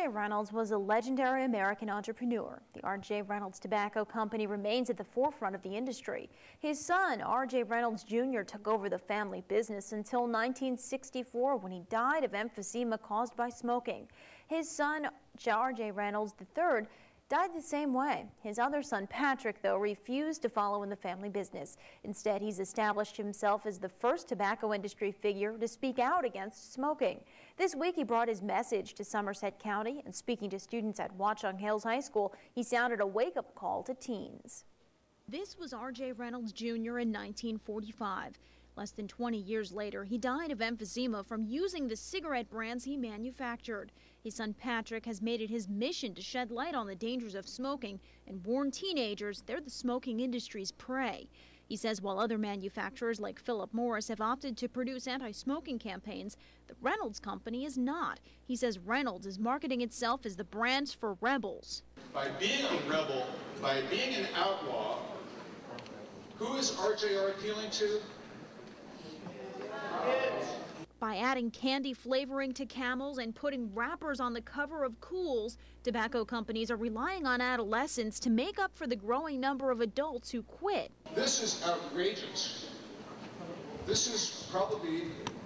R.J. Reynolds was a legendary American entrepreneur. The R.J. Reynolds Tobacco Company remains at the forefront of the industry. His son, R.J. Reynolds Jr., took over the family business until 1964 when he died of emphysema caused by smoking. His son, R.J. Reynolds III, died the same way. His other son, Patrick, though, refused to follow in the family business. Instead, he's established himself as the first tobacco industry figure to speak out against smoking. This week, he brought his message to Somerset County, and speaking to students at Watchung Hills High School, he sounded a wake-up call to teens. This was R.J. Reynolds Jr. in 1945. Less than 20 years later, he died of emphysema from using the cigarette brands he manufactured. His son Patrick has made it his mission to shed light on the dangers of smoking and warn teenagers they're the smoking industry's prey. He says while other manufacturers like Philip Morris have opted to produce anti-smoking campaigns, the Reynolds Company is not. He says Reynolds is marketing itself as the brand for rebels. By being a rebel, by being an outlaw, who is RJR appealing to? By adding candy flavoring to Camels and putting wrappers on the cover of Kools, tobacco companies are relying on adolescents to make up for the growing number of adults who quit. This is outrageous. This is probably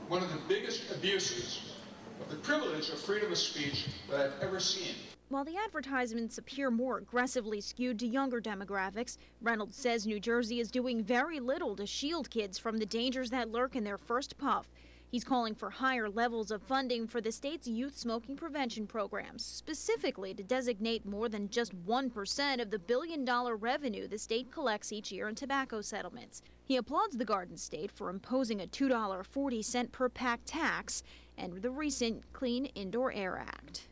one of the biggest abuses of the privilege of freedom of speech that I've ever seen. While the advertisements appear more aggressively skewed to younger demographics, Reynolds says New Jersey is doing very little to shield kids from the dangers that lurk in their first puff. He's calling for higher levels of funding for the state's youth smoking prevention programs, specifically to designate more than just 1% of the billion-dollar revenue the state collects each year in tobacco settlements. He applauds the Garden State for imposing a $2.40 per pack tax and the recent Clean Indoor Air Act.